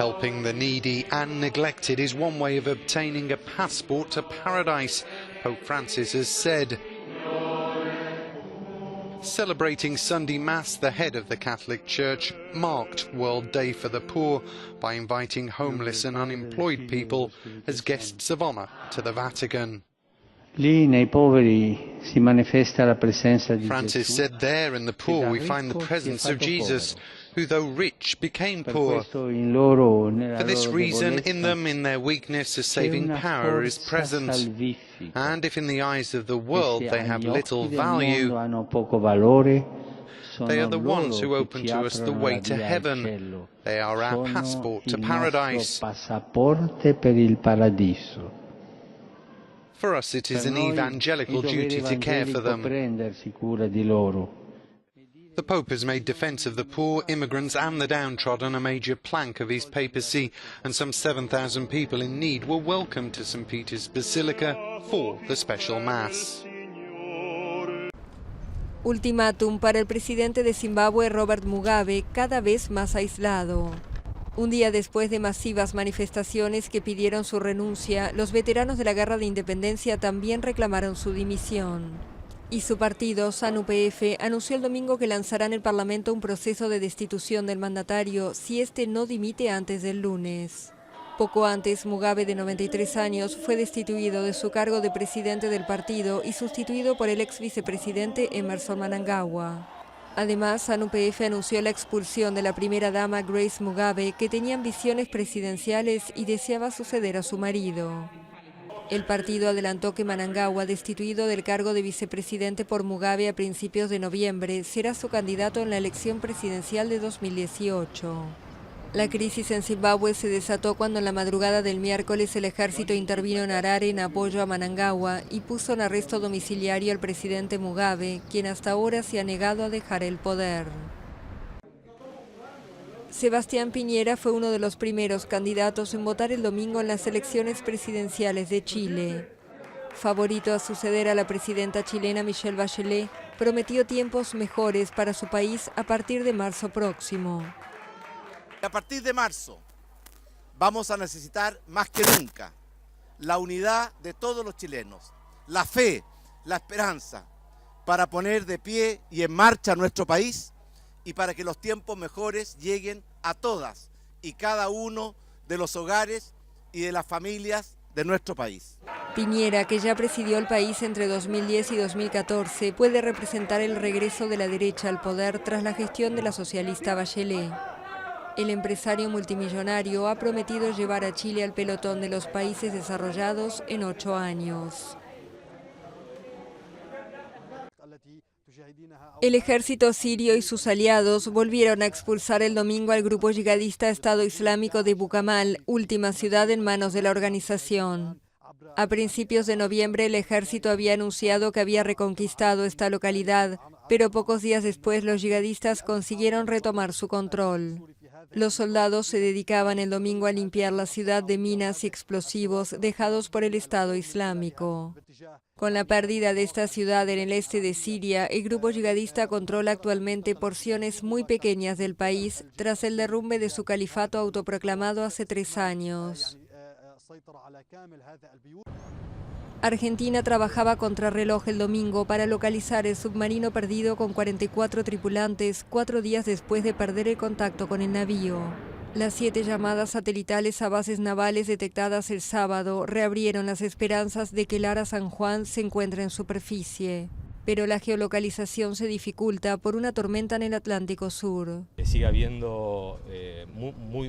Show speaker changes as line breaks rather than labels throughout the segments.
Helping the needy and neglected is one way of obtaining a passport to paradise, Pope Francis has said. Celebrating Sunday Mass, the head of the Catholic Church marked World Day for the Poor by inviting homeless and unemployed people as guests of honour to the Vatican. Francis said there in the poor we find the presence of Jesus, who though rich became poor. For this reason, in them, in their weakness, a saving power is present. And if in the eyes of the world they have little value, they are the ones who open to us the way to heaven. They are our passport to paradise. For us, it is an evangelical duty to care for them. The Pope has made defence of the poor, immigrants and the downtrodden a major plank of his papacy, and some 7,000 people in need were welcomed to St. Peter's Basilica for the special Mass.
Ultimátum para el presidente de Zimbabue, Robert Mugabe, cada vez más aislado. Un día después de masivas manifestaciones que pidieron su renuncia, los veteranos de la Guerra de Independencia también reclamaron su dimisión. Y su partido, ZANU-PF, anunció el domingo que lanzará en el Parlamento un proceso de destitución del mandatario si este no dimite antes del lunes. Poco antes, Mugabe, de 93 años, fue destituido de su cargo de presidente del partido y sustituido por el ex vicepresidente Emmerson Mnangagwa. Además, ZANU-PF anunció la expulsión de la primera dama Grace Mugabe, que tenía ambiciones presidenciales y deseaba suceder a su marido. El partido adelantó que Mnangagwa, destituido del cargo de vicepresidente por Mugabe a principios de noviembre, será su candidato en la elección presidencial de 2018. La crisis en Zimbabue se desató cuando en la madrugada del miércoles el ejército intervino en Harare en apoyo a Mnangagwa y puso en arresto domiciliario al presidente Mugabe, quien hasta ahora se ha negado a dejar el poder. Sebastián Piñera fue uno de los primeros candidatos en votar el domingo en las elecciones presidenciales de Chile. Favorito a suceder a la presidenta chilena Michelle Bachelet, prometió tiempos mejores para su país a partir de marzo próximo.
A partir de marzo vamos a necesitar más que nunca la unidad de todos los chilenos, la fe, la esperanza, para poner de pie y en marcha nuestro país y para que los tiempos mejores lleguen a todas y cada uno de los hogares y de las familias de nuestro país.
Piñera, que ya presidió el país entre 2010 y 2014, puede representar el regreso de la derecha al poder tras la gestión de la socialista Bachelet. El empresario multimillonario ha prometido llevar a Chile al pelotón de los países desarrollados en 8 años. El ejército sirio y sus aliados volvieron a expulsar el domingo al grupo yihadista Estado Islámico de Bukamal, última ciudad en manos de la organización. A principios de noviembre el ejército había anunciado que había reconquistado esta localidad, pero pocos días después los yihadistas consiguieron retomar su control. Los soldados se dedicaban el domingo a limpiar la ciudad de minas y explosivos dejados por el Estado Islámico. Con la pérdida de esta ciudad en el este de Siria, el grupo yihadista controla actualmente porciones muy pequeñas del país tras el derrumbe de su califato autoproclamado hace 3 años. Argentina trabajaba contrarreloj el domingo para localizar el submarino perdido con 44 tripulantes 4 días después de perder el contacto con el navío. Las 7 llamadas satelitales a bases navales detectadas el sábado reabrieron las esperanzas de que el Ara San Juan se encuentre en superficie. Pero la geolocalización se dificulta por una tormenta en el Atlántico Sur.
Sigue habiendo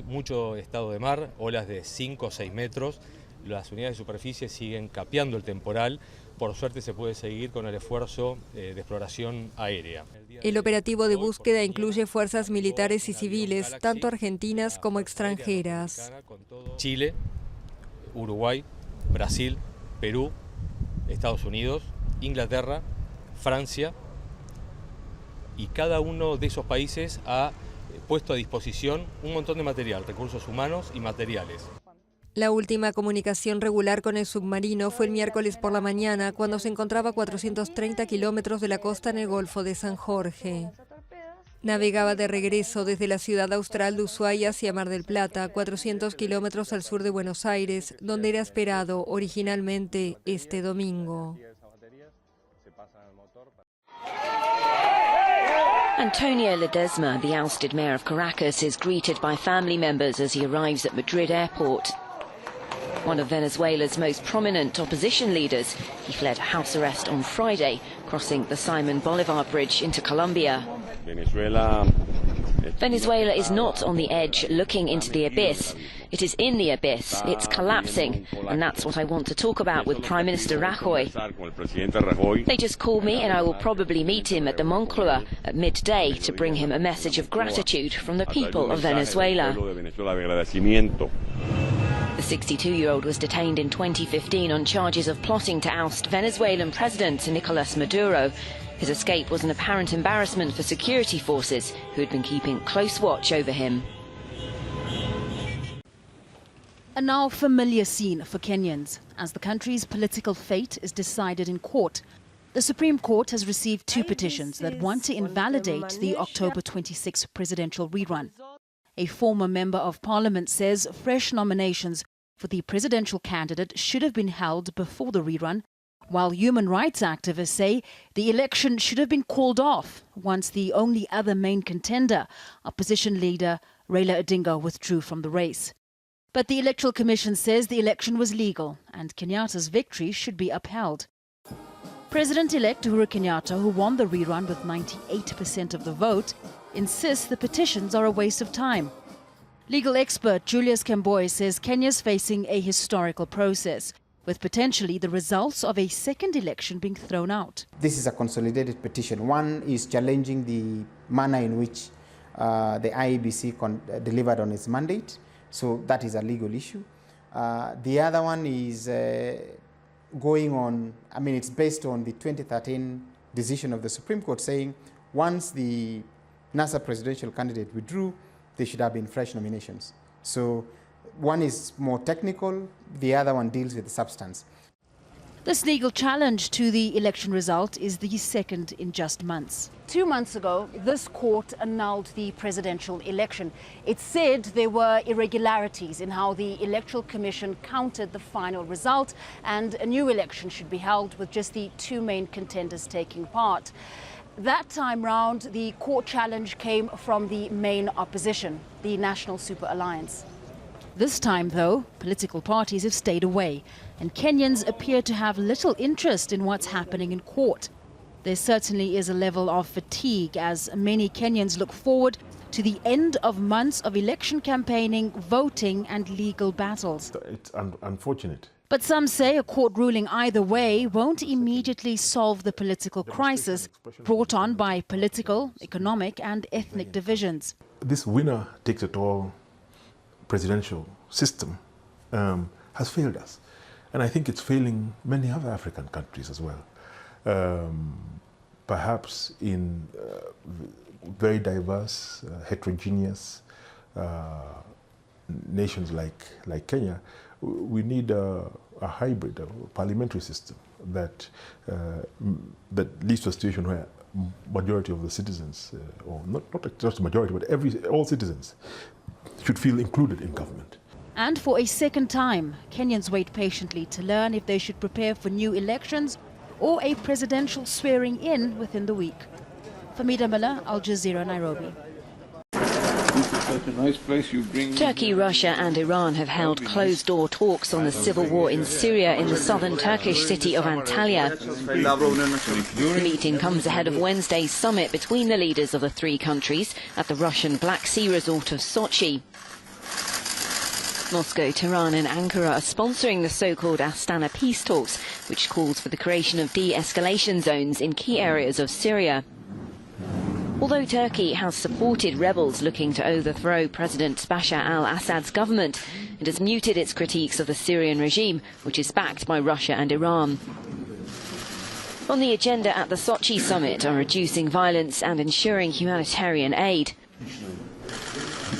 mucho estado de mar, olas de 5 o 6 metros. Las unidades de superficie siguen capeando el temporal. Por suerte se puede seguir con el esfuerzo de exploración aérea.
El operativo de búsqueda incluye fuerzas militares y civiles, tanto argentinas como extranjeras.
Chile, Uruguay, Brasil, Perú, Estados Unidos, Inglaterra, Francia, y cada uno de esos países ha puesto a disposición un montón de material, recursos humanos y materiales.
La última comunicación regular con el submarino fue el miércoles por la mañana, cuando se encontraba a 430 kilómetros de la costa en el Golfo de San Jorge. Navegaba de regreso desde la ciudad austral de Ushuaia hacia Mar del Plata, 400 kilómetros al sur de Buenos Aires, donde era esperado originalmente este domingo.
Antonio Ledesma, the ousted mayor of Caracas, is greeted by family members as he arrives at Madrid airport. One of Venezuela's most prominent opposition leaders, he fled house arrest on Friday, crossing the Simon Bolivar Bridge into Colombia. Venezuela is not on the edge looking into the abyss. It is in the abyss. It's collapsing. And that's what I want to talk about with Prime Minister Rajoy. They just called me and I will probably meet him at the Moncloa at midday to bring him a message of gratitude from the people of Venezuela. The 62-year-old was detained in 2015 on charges of plotting to oust Venezuelan President Nicolás Maduro. His escape was an apparent embarrassment for security forces who had been keeping close watch over him.
A now familiar scene for Kenyans as the country's political fate is decided in court. The Supreme Court has received two petitions that want to invalidate the October 26 presidential rerun. A former member of parliament says fresh nominations for the presidential candidate should have been held before the rerun, while human rights activists say the election should have been called off once the only other main contender, opposition leader Raila Odinga, withdrew from the race. But the Electoral Commission says the election was legal and Kenyatta's victory should be upheld. President-elect Uhuru Kenyatta, who won the rerun with 98% of the vote, insists the petitions are a waste of time. Legal expert Julius Kemboi says Kenya's facing a historical process, with potentially the results of a second election being thrown out.
This is a consolidated petition. One is challenging the manner in which the IEBC delivered on its mandate, so that is a legal issue. The other one is going on, it's based on the 2013 decision of the Supreme Court saying once the NASA presidential candidate withdrew, there should have been fresh nominations. So one is more technical, the other one deals with the substance.
This legal challenge to the election result is the second in just months. 2 months ago, this court annulled the presidential election. It said there were irregularities in how the Electoral Commission counted the final result, and a new election should be held with just the two main contenders taking part. That time round, the court challenge came from the main opposition, the National Super Alliance. This time, though, political parties have stayed away, and Kenyans appear to have little interest in what's happening in court. There certainly is a level of fatigue as many Kenyans look forward to the end of months of election campaigning, voting and legal battles.
It's unfortunate.
But some say a court ruling either way won't immediately solve the political crisis brought on by political, economic and ethnic divisions.
This winner-takes-it-all presidential system has failed us. And I think it's failing many other African countries as well. Perhaps in very diverse, heterogeneous nations like Kenya, we need a hybrid, a parliamentary system that leads to a situation where majority of the citizens, or not just the majority, but all citizens should feel included in government.
And for a second time, Kenyans wait patiently to learn if they should prepare for new elections or a presidential swearing-in within the week. Famida Miller, Al Jazeera, Nairobi.
Turkey, Russia and Iran have held closed-door talks on the civil war in Syria in the southern Turkish city of Antalya. The meeting comes ahead of Wednesday's summit between the leaders of the three countries at the Russian Black Sea resort of Sochi. Moscow, Tehran and Ankara are sponsoring the so-called Astana peace talks, which calls for the creation of de-escalation zones in key areas of Syria. Although Turkey has supported rebels looking to overthrow President Bashar al-Assad's government, it has muted its critiques of the Syrian regime, which is backed by Russia and Iran. On the agenda at the Sochi summit are reducing violence and ensuring humanitarian aid.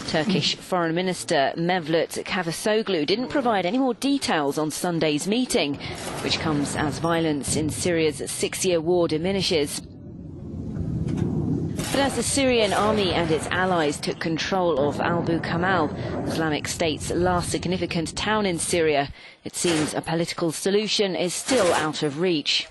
Turkish Foreign Minister Mevlut Cavusoglu didn't provide any more details on Sunday's meeting, which comes as violence in Syria's 6-year war diminishes. But as the Syrian army and its allies took control of Abu Kamal, Islamic State's last significant town in Syria, it seems a political solution is still out of reach.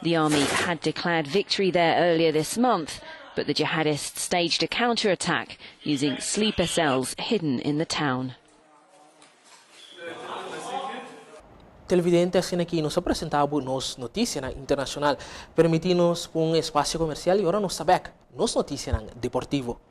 The army had declared victory there earlier this month, but the jihadists staged a counterattack using sleeper cells hidden in the town.
Televidente, assim aqui nos apresentamos nos notícias internacional, permitindo um espaço comercial e agora nos saber nos notícias deportivo.